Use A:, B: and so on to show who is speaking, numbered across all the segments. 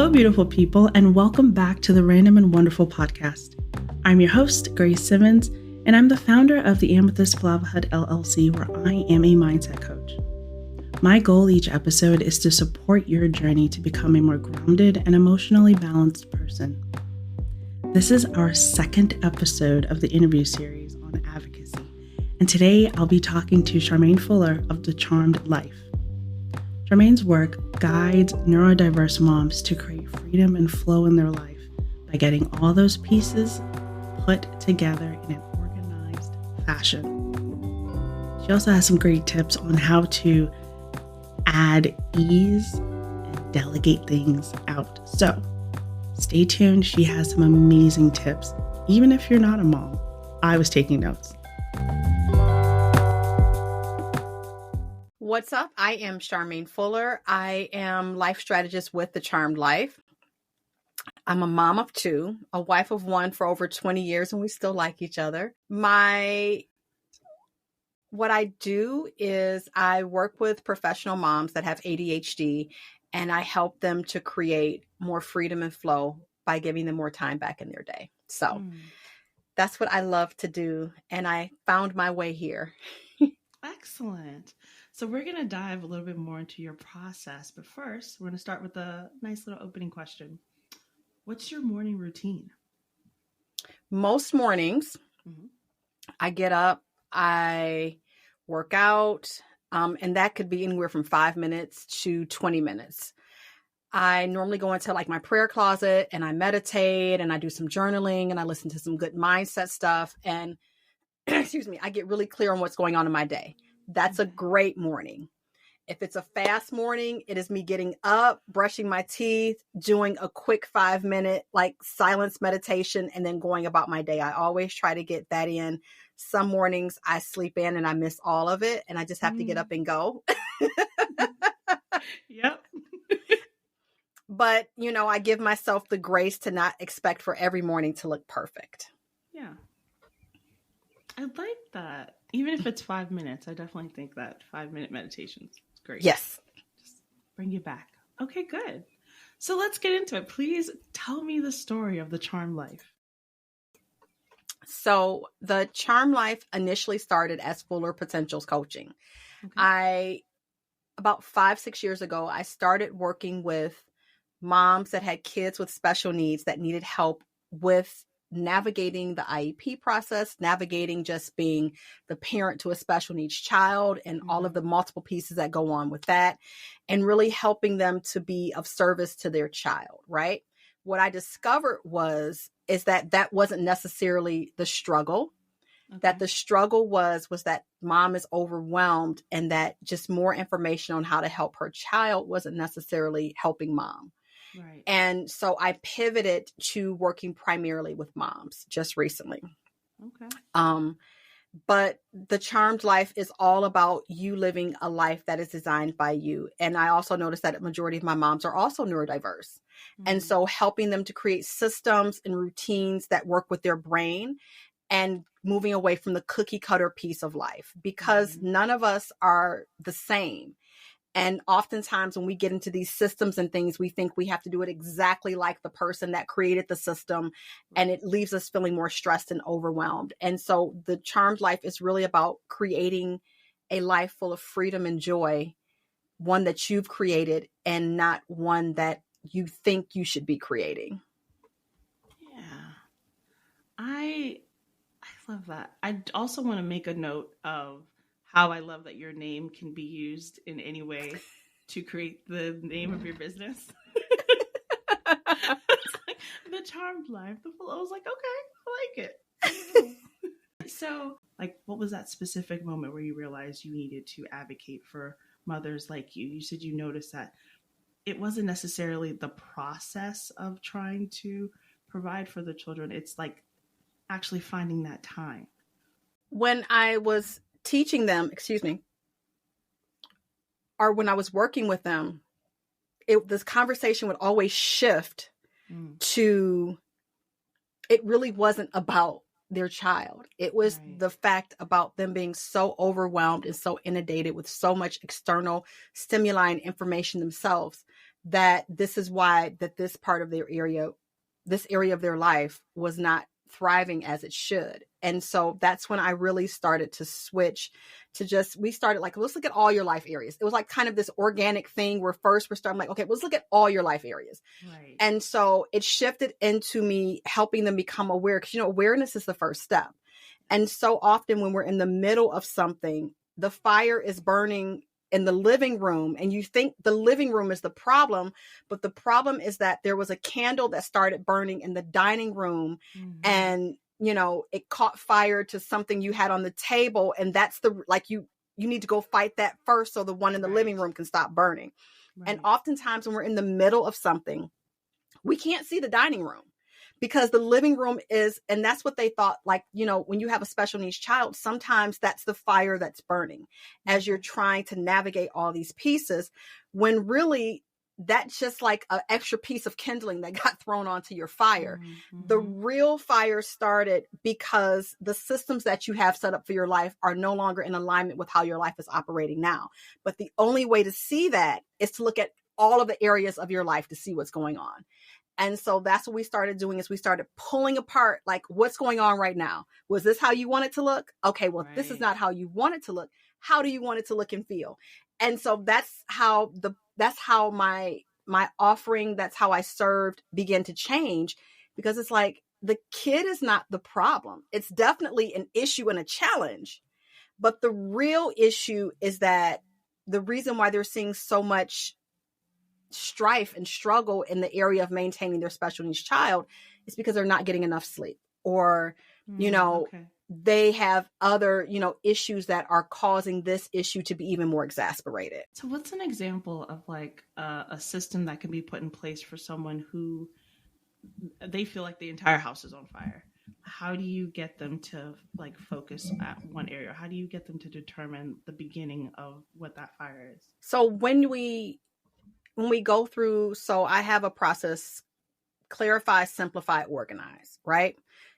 A: Hello, beautiful people, and welcome back to the Random and Wonderful podcast. I'm your host, Grace Simmons, and I'm the founder of the Amethyst Flowerhood LLC, where I am a mindset coach. My goal each episode is to support your journey to become a more grounded and emotionally balanced person. This is our second episode of the interview series on advocacy, and today I'll be talking to Charmaine Fuller of The Charmed Life. Charmaine's work guides neurodiverse moms to create freedom and flow in their life by getting all those pieces put together in an organized fashion. She also has some great tips on how to add ease and delegate things out. So stay tuned. She has some amazing tips, even if you're not a mom. I was taking notes.
B: What's up? I am Charmaine Fuller. I am life strategist with The Charmed Life. I'm a mom of two, a wife of one for over 20 years, and we still like each other. What I do is I work with professional moms that have ADHD, and I help them to create more freedom and flow by giving them more time back in their day. So that's what I love to do, and I found my way here.
A: Excellent. So we're going to dive a little bit more into your process, but first we're going to start with a nice little opening question. What's your morning routine?
B: Most mornings, I get up, I work out, and that could be anywhere from 5 minutes to 20 minutes. I normally go into like my prayer closet and I meditate and I do some journaling and I listen to some good mindset stuff. And I get really clear on what's going on in my day. That's a great morning. If it's a fast morning, it is me getting up, brushing my teeth, doing a quick 5-minute like silence meditation, and then going about my day. I always try to get that in. Some mornings I sleep in and I miss all of it, and I just have to get up and go.
A: Yep.
B: But, I give myself the grace to not expect for every morning to look perfect.
A: Yeah. I like that. Even if it's 5 minutes, I definitely think that 5-minute meditation is great.
B: Yes.
A: Just bring you back. Okay, good. So let's get into it. Please tell me the story of The Charmed Life.
B: So The Charmed Life initially started as Fuller Potentials Coaching. Okay. About 5-6 years ago, I started working with moms that had kids with special needs that needed help with navigating the IEP process, navigating just being the parent to a special needs child and all of the multiple pieces that go on with that, and really helping them to be of service to their child, right? What I discovered is that wasn't necessarily the struggle, that the struggle was that mom is overwhelmed and that just more information on how to help her child wasn't necessarily helping mom. Right. And so I pivoted to working primarily with moms just recently. Okay. But The Charmed Life is all about you living a life that is designed by you. And I also noticed that a majority of my moms are also neurodiverse. And so helping them to create systems and routines that work with their brain and moving away from the cookie cutter piece of life, because none of us are the same. And oftentimes when we get into these systems and things, we think we have to do it exactly like the person that created the system, and it leaves us feeling more stressed and overwhelmed. And so The Charmed Life is really about creating a life full of freedom and joy, one that you've created and not one that you think you should be creating.
A: Yeah, I love that. I also want to make a note of how I love that your name can be used in any way to create the name of your business. The Charmed Life. I was like, okay, I like it. So, what was that specific moment where you realized you needed to advocate for mothers like you? You said you noticed that it wasn't necessarily the process of trying to provide for the children. It's like actually finding that time.
B: When I was teaching them, or when I was working with them, this conversation would always shift to, it really wasn't about their child. It was the fact about them being so overwhelmed and so inundated with so much external stimuli and information themselves that this is why that this part of this area of their life was not thriving as it should. And so that's when I really started to switch to we started like, let's look at all your life areas. It was like kind of this organic thing where first we're starting like, okay, let's look at all your life areas.
A: Right.
B: And so it shifted into me helping them become aware, because, awareness is the first step. And so often when we're in the middle of something, the fire is burning in the living room and you think the living room is the problem, but the problem is that there was a candle that started burning in the dining room and it caught fire to something you had on the table. And that's you need to go fight that first so the one in the living room can stop burning. Right. And oftentimes when we're in the middle of something, we can't see the dining room because the living room and that's what they thought, like, when you have a special needs child, sometimes that's the fire that's burning as you're trying to navigate all these pieces, when really that's just like an extra piece of kindling that got thrown onto your fire. Mm-hmm. The real fire started because the systems that you have set up for your life are no longer in alignment with how your life is operating now. But the only way to see that is to look at all of the areas of your life to see what's going on. And so that's what we started doing, is we started pulling apart, like, what's going on right now? Was this how you want it to look? Okay, well, right. This is not how you want it to look. How do you want it to look and feel? And so that's how my offering, that's how I served, began to change, because it's like the kid is not the problem. It's definitely an issue and a challenge. But the real issue is that the reason why they're seeing so much strife and struggle in the area of maintaining their special needs child is because they're not getting enough sleep, or, they have other, issues that are causing this issue to be even more exasperated.
A: So what's an example of like a system that can be put in place for someone who they feel like the entire house is on fire? How do you get them to like focus at one area? How do you get them to determine the beginning of what that fire is?
B: So when we go through, so I have a process: clarify, simplify, organize, right?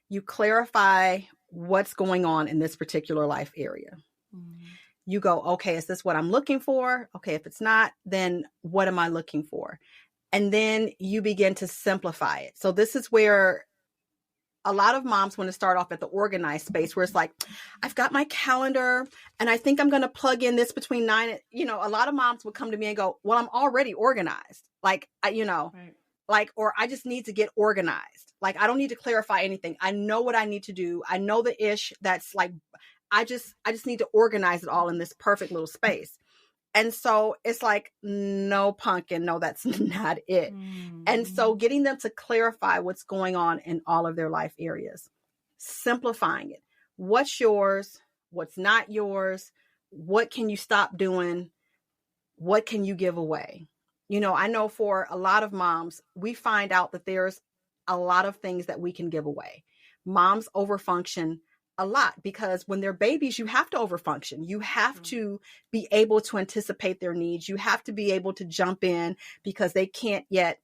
B: You clarify what's going on in this particular life area. Mm-hmm. You go, okay, is this what I'm looking for? Okay, if it's not, then what am I looking for? And then you begin to simplify it. So this is where a lot of moms want to start off at the organized space, where it's like, I've got my calendar and I think I'm going to plug in this between 9 and, a lot of moms would come to me and go, well, I'm already organized. Like, right. Like, or I just need to get organized. Like, I don't need to clarify anything. I know what I need to do. I know the ish that's like, I just need to organize it all in this perfect little space. And so it's like, no, pumpkin, no, that's not it. Mm-hmm. And so getting them to clarify what's going on in all of their life areas, simplifying it. What's yours? What's not yours? What can you stop doing? What can you give away? I know for a lot of moms, we find out that there's a lot of things that we can give away. Moms overfunction a lot because when they're babies, you have to overfunction. You have to be able to anticipate their needs. You have to be able to jump in because they can't yet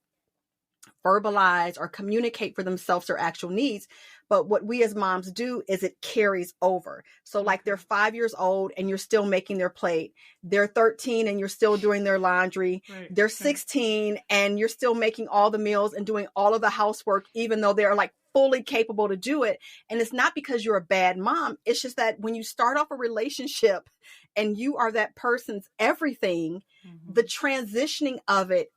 B: verbalize or communicate for themselves their actual needs. But what we as moms do is it carries over. So like they're 5 years old and you're still making their plate. They're 13 and you're still doing their laundry. Right. They're 16 and you're still making all the meals and doing all of the housework, even though they're like fully capable to do it. And it's not because you're a bad mom. It's just that when you start off a relationship and you are that person's everything, the transitioning of it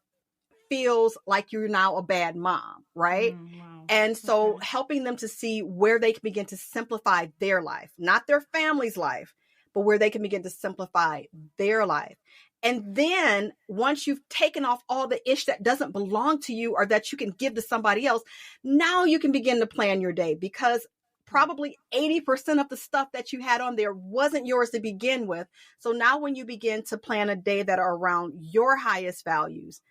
B: feels like you're now a bad mom, right? Wow. And so helping them to see where they can begin to simplify their life, not their family's life, but where they can begin to simplify their life. And then once you've taken off all the ish that doesn't belong to you or that you can give to somebody else, now you can begin to plan your day, because probably 80% of the stuff that you had on there wasn't yours to begin with. So now when you begin to plan a day that are around your highest values,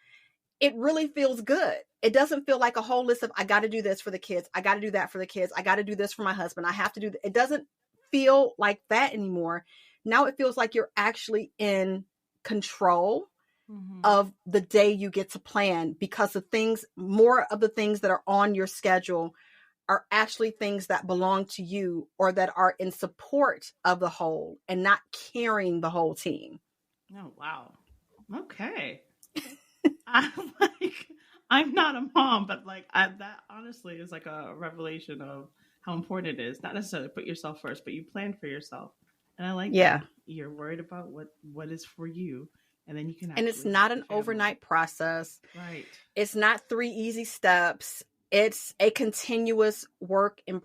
B: it really feels good. It doesn't feel like a whole list of, I got to do this for the kids. I got to do that for the kids. I got to do this for my husband. I have to do it doesn't feel like that anymore. Now it feels like you're actually in control of the day you get to plan, because more of the things that are on your schedule are actually things that belong to you or that are in support of the whole and not carrying the whole team.
A: Oh, wow. Okay. I'm like, I'm not a mom, but like that honestly is like a revelation of how important it is. Not necessarily put yourself first, but you plan for yourself. And I like
B: Yeah.
A: that. You're worried about what is for you, and then you can
B: And it's
A: actually
B: not
A: help the
B: an
A: family.
B: overnight process.
A: Right.
B: It's not 3 easy steps. It's a continuous work in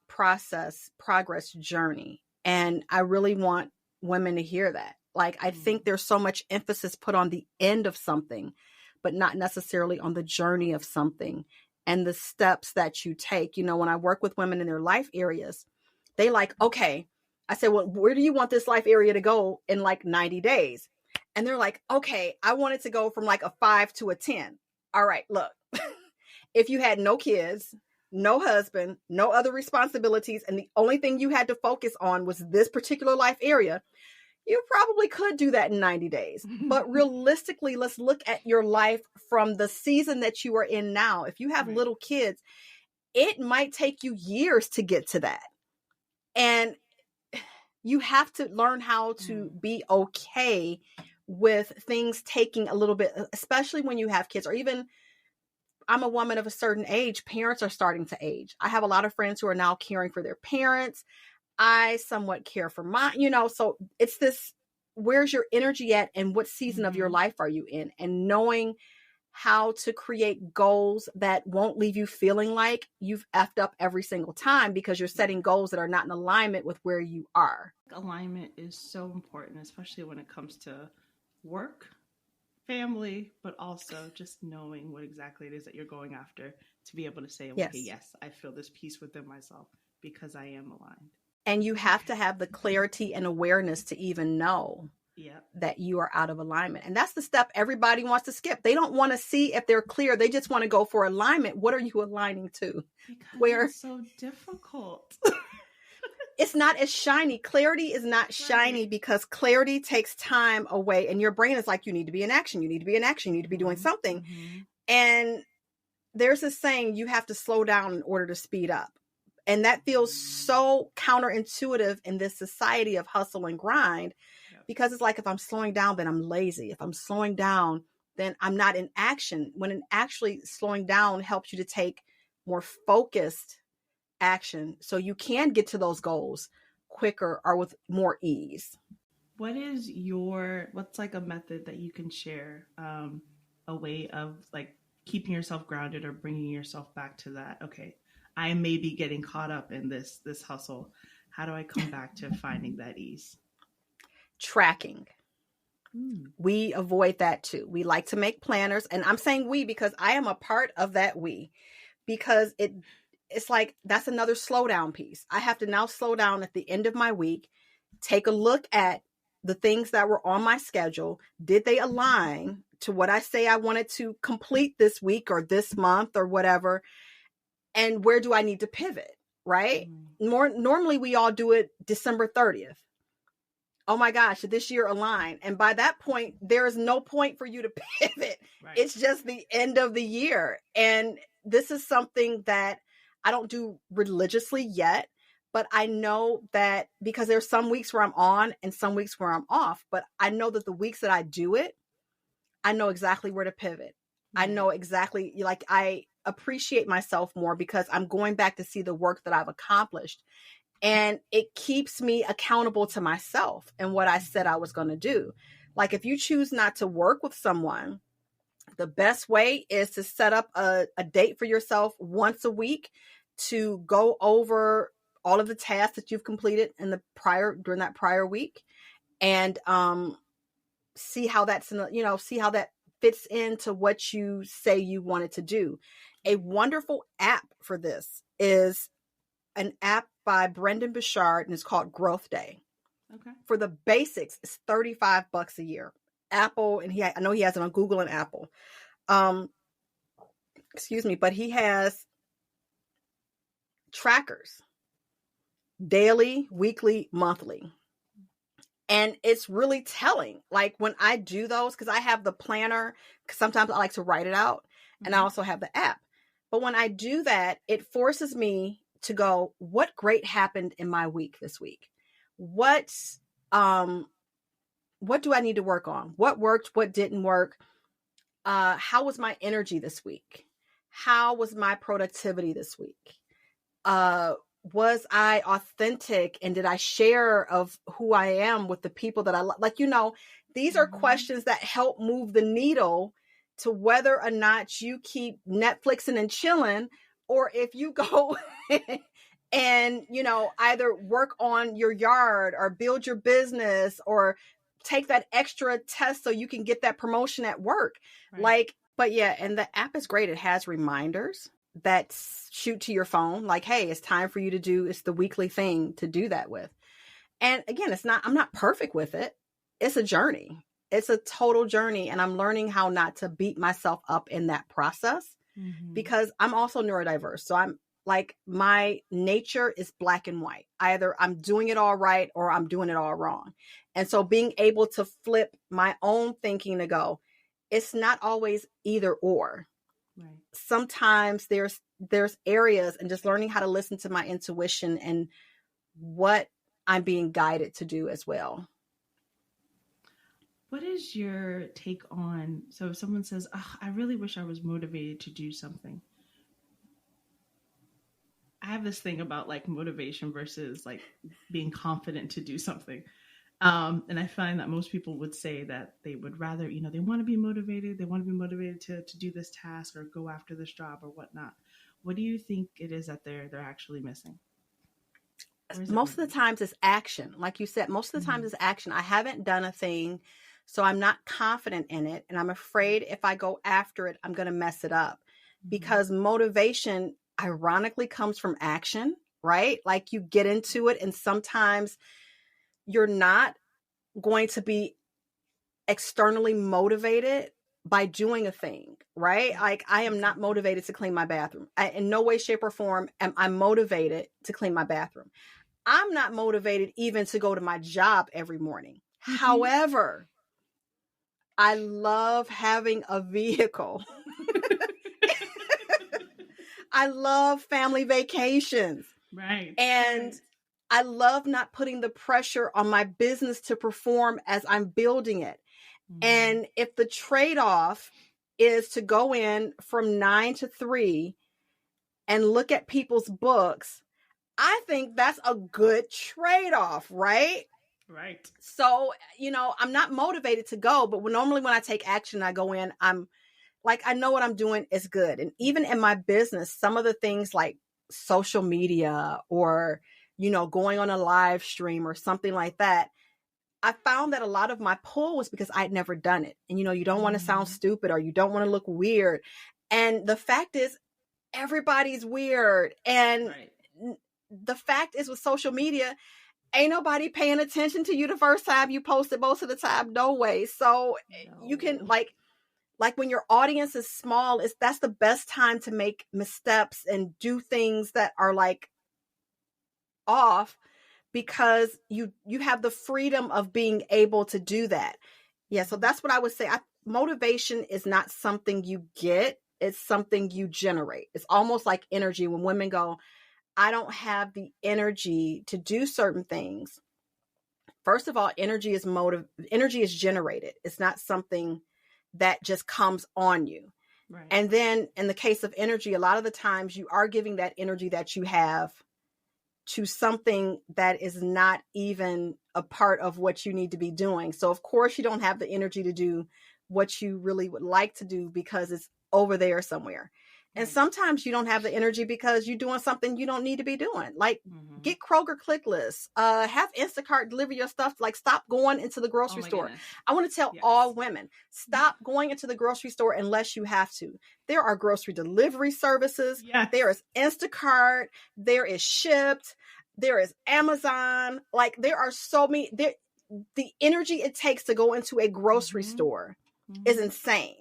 B: progress journey. And I really want women to hear that. Like, I think there's so much emphasis put on the end of something, but not necessarily on the journey of something and the steps that you take. You know, when I work with women in their life areas, they like, okay, I said, well, where do you want this life area to go in like 90 days? And they're like, okay, I want it to go from like a 5 to a 10. All right, look, if you had no kids, no husband, no other responsibilities, and the only thing you had to focus on was this particular life area, you probably could do that in 90 days. But realistically, let's look at your life from the season that you are in now. If you have little kids, it might take you years to get to that. And you have to learn how to be okay with things taking a little bit, especially when you have kids, or even I'm a woman of a certain age. Parents are starting to age. I have a lot of friends who are now caring for their parents. I somewhat care for mine, so it's this, where's your energy at and what season of your life are you in? And knowing how to create goals that won't leave you feeling like you've effed up every single time because you're setting goals that are not in alignment with where you are.
A: Alignment is so important, especially when it comes to work, family, but also just knowing what exactly it is that you're going after to be able to say, okay, yes, I feel this peace within myself because I am aligned.
B: And you have to have the clarity and awareness to even know that you are out of alignment. And that's the step everybody wants to skip. They don't want to see if they're clear. They just want to go for alignment. What are you aligning to?
A: Because it's so difficult.
B: It's not as shiny. Clarity is not shiny because clarity takes time away. And your brain is like, you need to be in action. You need to be in action. You need to be doing something. And there's this saying, you have to slow down in order to speed up. And that feels so counterintuitive in this society of hustle and grind, because it's like, if I'm slowing down, then I'm lazy. If I'm slowing down, then I'm not in action. When actually slowing down helps you to take more focused action so you can get to those goals quicker or with more ease.
A: What's like a method that you can share, a way of like keeping yourself grounded or bringing yourself back to that? Okay, I may be getting caught up in this hustle. How do I come back to finding that ease?
B: Tracking. We avoid that too. We like to make planners, and I'm saying we because I am a part of that because it's like, that's another slow down piece. I have to now slow down at the end of my week, take a look at the things that were on my schedule. Did they align to what I say I wanted to complete this week or this month or whatever? And where do I need to pivot? Right? Normally we all do it December 30th. Oh my gosh, did this year align? And by that point, there is no point for you to pivot. Right. It's just the end of the year. And this is something that I don't do religiously yet, but I know that because there's some weeks where I'm on and some weeks where I'm off, but I know that the weeks that I do it, I know exactly where to pivot. I know exactly, like, I appreciate myself more because I'm going back to see the work that I've accomplished. And it keeps me accountable to myself and what I said I was going to do. Like, if you choose not to work with someone, the best way is to set up a date for yourself once a week to go over all of the tasks that you've completed during that prior week, and see how see how that fits into what you say you wanted to do. A wonderful app for this is an app by Brendan Bouchard, and it's called Growth Day. Okay. For the basics, it's $35 a year. Apple, and I know he has it on Google and Apple. But he has trackers, daily, weekly, monthly. And it's really telling. Like, when I do those, because I have the planner, because sometimes I like to write it out, and I also have the app. But when I do that, it forces me to go, what great happened in my week this week? What do I need to work on? What worked? What didn't work? how was my energy this week? How was my productivity this week? Was I authentic, and did I share of who I am with the people that I like? These are questions that help move the needle to whether or not you keep Netflixing and chilling, or if you go and, either work on your yard or build your business or take that extra test so you can get that promotion at work. Right. But yeah, and the app is great. It has reminders that shoot to your phone, like, hey, it's time for you to do, it's the weekly thing to do that with. And again, I'm not perfect with it. It's a journey. It's a total journey. And I'm learning how not to beat myself up in that process, because I'm also neurodiverse. So I'm like, my nature is black and white. Either I'm doing it all right or I'm doing it all wrong. And so being able to flip my own thinking to go, it's not always either or. Right. Sometimes there's areas, and just learning how to listen to my intuition and what I'm being guided to do as well.
A: What is your take on, so if someone says, I really wish I was motivated to do something. I have this thing about like motivation versus like being confident to do something. And I find that most people would say that they would rather, they want to be motivated. They want to be motivated to do this task or go after this job or whatnot. What do you think it is that they're actually missing?
B: Most of the times it's action. Like you said, most of the times it's action. I haven't done a thing, so I'm not confident in it. And I'm afraid if I go after it, I'm going to mess it up. Because motivation ironically comes from action, right? Like you get into it, and sometimes you're not going to be externally motivated by doing a thing, right? Like I am not motivated to clean my bathroom. In no way, shape, or form am I motivated to clean my bathroom. I'm not motivated even to go to my job every morning. However, I love having a vehicle. I love family vacations.
A: Right.
B: And I love not putting the pressure on my business to perform as I'm building it. And if the trade-off is to go in from 9 to 3 and look at people's books, I think that's a good trade-off, right?
A: Right.
B: So, I'm not motivated to go, but normally when I take action, I go in, I'm like, I know what I'm doing is good. And even in my business, some of the things like social media or, going on a live stream or something like that, I found that a lot of my pull was because I'd never done it. And, you don't want to sound stupid, or you don't want to look weird. And the fact is, everybody's weird. And the fact is, with social media, ain't nobody paying attention to you the first time you post it. Most of the time, no way. So you can like when your audience is small, that's the best time to make missteps and do things that are like off, because you have the freedom of being able to do that. Yeah, so that's what I would say. Motivation is not something you get, it's something you generate. It's almost like energy. When women go, I don't have the energy to do certain things. First of all, energy is generated. It's not something that just comes on you. Right. And then in the case of energy, a lot of the times you are giving that energy that you have to something that is not even a part of what you need to be doing. So of course you don't have the energy to do what you really would like to do because it's over there somewhere. And sometimes you don't have the energy because you're doing something you don't need to be doing. Like get Kroger click lists, have Instacart deliver your stuff. Like stop going into the grocery store. Goodness. I want to tell all women, stop going into the grocery store unless you have to. There are grocery delivery services. Yes. There is Instacart. There is Shipt. There is Amazon. Like there are so many. The energy it takes to go into a grocery store is insane.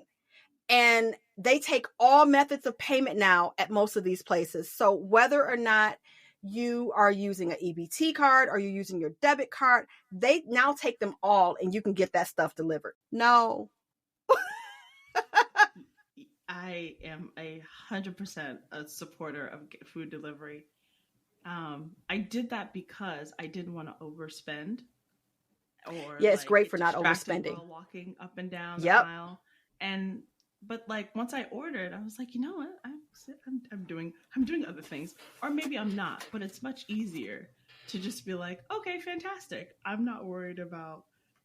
B: And they take all methods of payment now at most of these places. So whether or not you are using an EBT card or you're using your debit card, they now take them all and you can get that stuff delivered. No.
A: I am 100% a supporter of food delivery. I did that because I didn't want to overspend.
B: Or it's great for not overspending.
A: While walking up and down the aisle. And But like once I ordered, I was like, you know what? I'm doing other things, or maybe I'm not. But it's much easier to just be like, okay, fantastic. I'm not worried about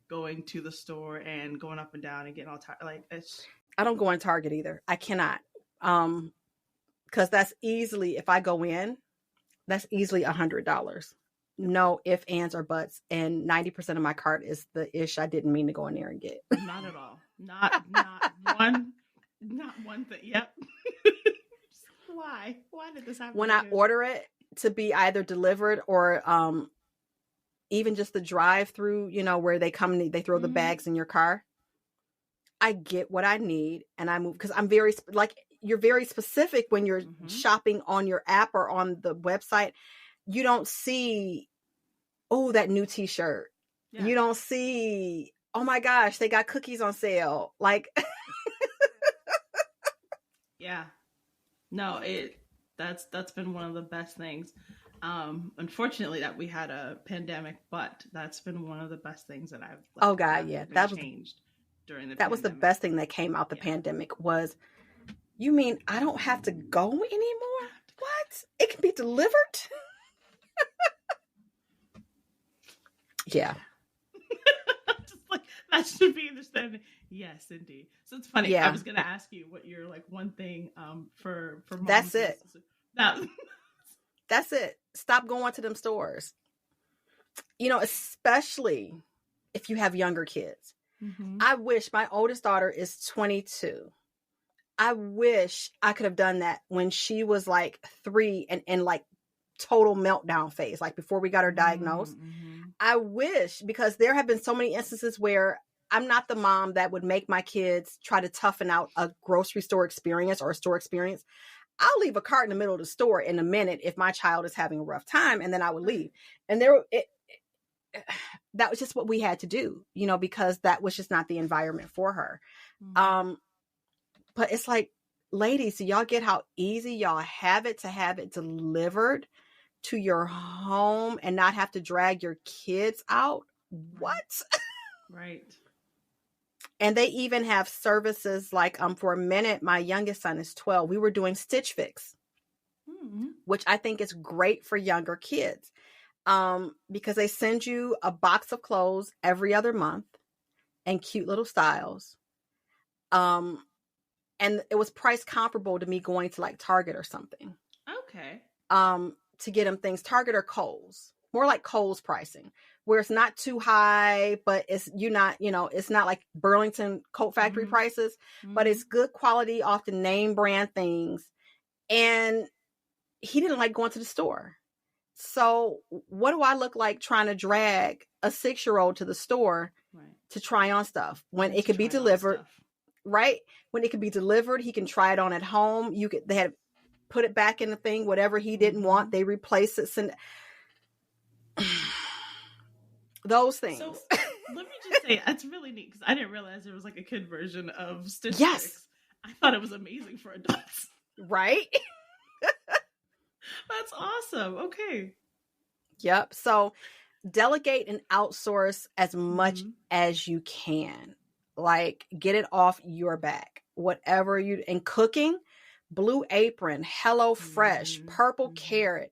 A: going to the store and going up and down and getting all tired. Like it's.
B: I don't go in Target either. I cannot. Because that's easily, if I go in, that's easily $100. No ifs, ands, or buts. And 90% of my cart is the ish I didn't mean to go in there and get.
A: Not at all. Not one thing. Yep. Why? Why did this happen?
B: When I order it to be either delivered or even just the drive through, where they come and they throw the bags in your car, I get what I need and I move, because I'm very, you're very specific when you're shopping on your app or on the website. You don't see, oh, that new t-shirt. Yeah. You don't see, oh my gosh, they got cookies on sale. Like,
A: yeah, no, that's been one of the best things. Unfortunately that we had a pandemic, but that's been one of the best things that I've that was changed during the pandemic.
B: Was the best thing that came out the pandemic was, you mean I don't have to go anymore? What? It can be delivered? Yeah.
A: Just like, that should be understanding. Yes, indeed. So it's funny. Yeah. I was going to ask you what your one thing for moms.
B: That's it. That's it. Stop going to them stores. Especially if you have younger kids. Mm-hmm. I wish, my oldest daughter is 22. I wish I could have done that when she was like 3 and like total meltdown phase, like before we got her diagnosed. Mm-hmm. I wish, because there have been so many instances where I'm not the mom that would make my kids try to toughen out a grocery store experience or a store experience. I'll leave a cart in the middle of the store in a minute if my child is having a rough time, and then I would leave. And that was just what we had to do, because that was just not the environment for her. Mm-hmm. But it's like, ladies, do y'all get how easy y'all have it to have it delivered to your home and not have to drag your kids out? What?
A: Right.
B: And they even have services like, for a minute, my youngest son is 12. We were doing Stitch Fix, which I think is great for younger kids, because they send you a box of clothes every other month and cute little styles. And it was price comparable to me going to like Target or something.
A: Okay.
B: To get them things, Target or Kohl's, more like Kohl's pricing, where it's not too high, but it's it's not like Burlington Coat Factory prices, but it's good quality, often name brand things. And he didn't like going to the store. So what do I look like trying to drag a 6-year-old to the store to try on stuff when it could be delivered? Right? When it could be delivered, he can try it on at home. They had put it back in the thing, whatever he didn't want, they replace it. Those things. So
A: let me just say, that's really neat, because I didn't realize there was like a kid version of Stitch
B: Yes.
A: Fix. I thought it was amazing for adults.
B: Right?
A: That's awesome. Okay.
B: Yep. So delegate and outsource as much as you can. Like, get it off your back. Whatever and cooking, Blue Apron, Hello Fresh, Purple Carrot,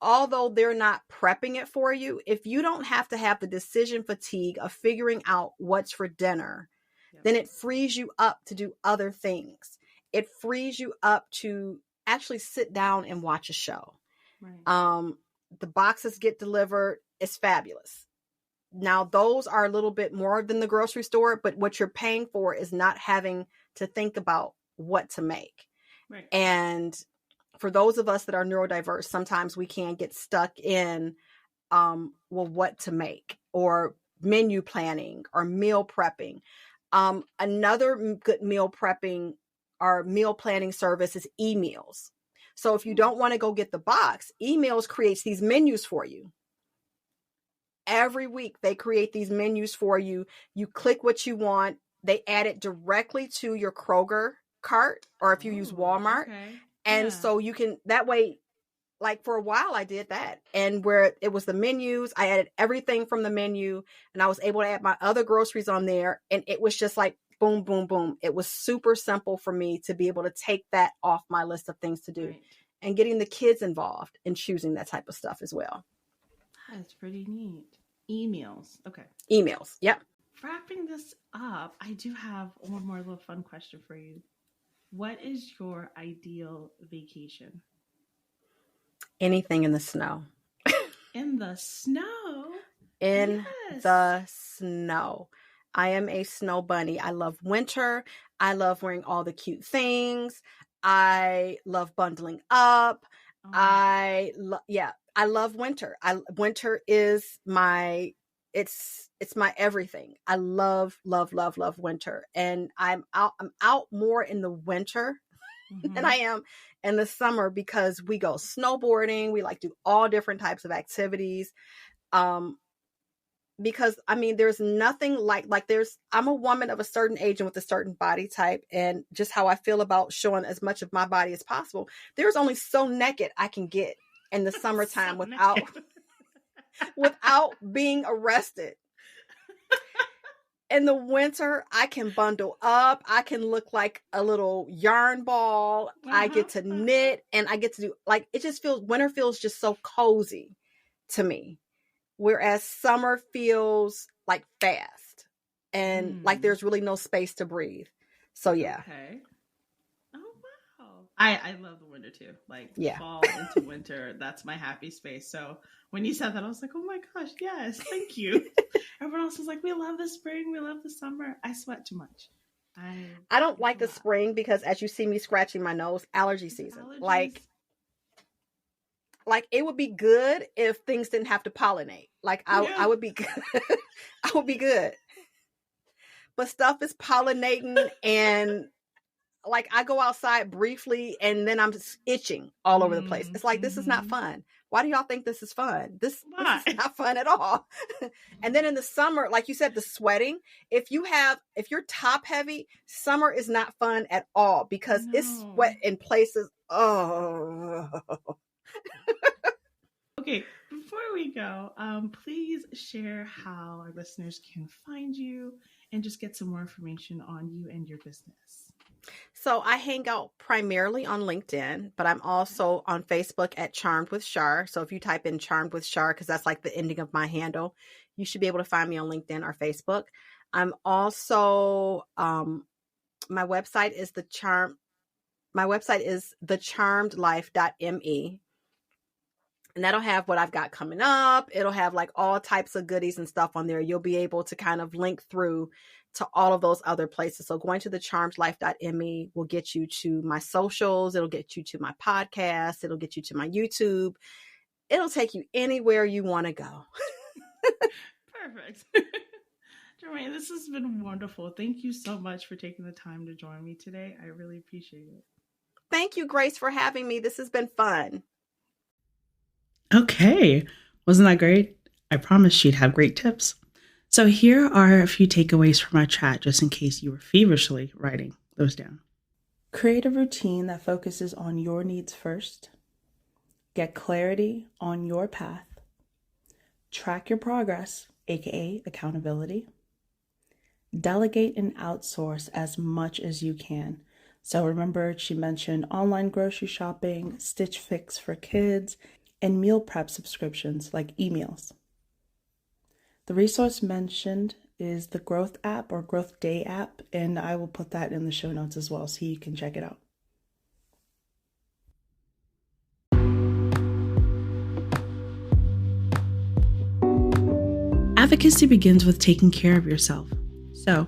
B: although they're not prepping it for you, if you don't have to have the decision fatigue of figuring out what's for dinner, then it frees you up to do other things. It frees you up to actually sit down and watch a show. Right. The boxes get delivered. It's fabulous. Now, those are a little bit more than the grocery store, but what you're paying for is not having to think about what to make. Right. And for those of us that are neurodiverse, sometimes we can get stuck in, what to make, or menu planning, or meal prepping. Another good meal prepping or meal planning service is emails. So if you don't want to go get the box, emails creates these menus for you. Every week they create these menus for you. You click what you want. They add it directly to your Kroger cart, or if you use Walmart. Okay. And so you can, that way, like for a while I did that, and where it was the menus, I added everything from the menu, and I was able to add my other groceries on there. And it was just like boom, boom, boom. It was super simple for me to be able to take that off my list of things to do.
A: Right.
B: And getting the kids involved in choosing that type of stuff as well.
A: That's pretty neat. Emails. Okay.
B: Emails. Yep.
A: Wrapping this up, I do have one more little fun question for you. What is your ideal vacation?
B: Anything in the snow.
A: In the snow?
B: In
A: Yes.
B: the snow. I am a snow bunny. I love winter. I love wearing all the cute things. I love bundling up.
A: Oh.
B: I love winter. Winter is my everything. I love winter. And I'm out more in the winter than I am in the summer because we go snowboarding. We like do all different types of activities. Because I mean, there's nothing I'm a woman of a certain age and with a certain body type, and just how I feel about showing as much of my body as possible. There's only so naked I can get in the summertime without being arrested. In the winter, I can bundle up. I can look like a little yarn ball. I get to knit and I get to do winter feels just so cozy to me. Whereas summer feels like fast and like there's really no space to breathe. So yeah.
A: Okay. Oh wow. I love the winter too. Fall into winter, that's my happy space. So when you said that, I was like, oh my gosh, yes, thank you. Everyone else was like, we love the spring, we love the summer. I sweat too much.
B: I don't like the spring because as you see me scratching my nose, allergy season.
A: Allergies.
B: Like it would be good if things didn't have to pollinate. I would be good. I would be good. But stuff is pollinating and like I go outside briefly and then I'm just itching all over the place. It's like, this is not fun. Why do y'all think this is fun? This is not fun at all. And then in the summer, like you said, the sweating, if you're top heavy, summer is not fun at all because it's sweat in places. Oh.
A: Okay, before we go, please share how our listeners can find you and just get some more information on you and your business.
B: So I hang out primarily on LinkedIn, but I'm also on Facebook at Charmed with Char. So if you type in Charmed with Char, because that's like the ending of my handle, you should be able to find me on LinkedIn or Facebook. I'm also, my website is thecharmedlife.me. And that'll have what I've got coming up. It'll have like all types of goodies and stuff on there. You'll be able to kind of link through to all of those other places. So going to thecharmedlife.me will get you to my socials. It'll get you to my podcast. It'll get you to my YouTube. It'll take you anywhere you want to go.
A: Perfect. Charmaine, this has been wonderful. Thank you so much for taking the time to join me today. I really appreciate it.
B: Thank you, Grace, for having me. This has been fun.
A: Okay. Wasn't that great? I promised she'd have great tips. So here are a few takeaways from our chat, just in case you were feverishly writing those down. Create a routine that focuses on your needs first. Get clarity on your path. Track your progress, aka accountability. Delegate and outsource as much as you can. So remember, she mentioned online grocery shopping, Stitch Fix for kids, and meal prep subscriptions like emails. The resource mentioned is the Growth app or Growth Day app, and I will put that in the show notes as well so you can check it out. Advocacy begins with taking care of yourself. So,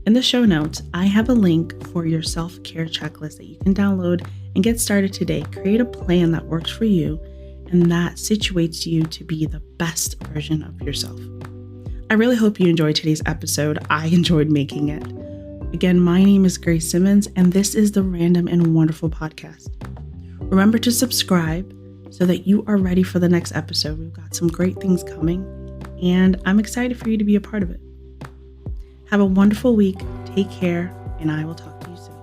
A: in the show notes, I have a link for your self-care checklist that you can download and get started today. Create a plan that works for you and that situates you to be the best version of yourself. I really hope you enjoyed today's episode. I enjoyed making it. Again, my name is Grace Simmons, and this is the Random and Wonderful podcast. Remember to subscribe so that you are ready for the next episode. We've got some great things coming, and I'm excited for you to be a part of it. Have a wonderful week. Take care, and I will talk to you soon.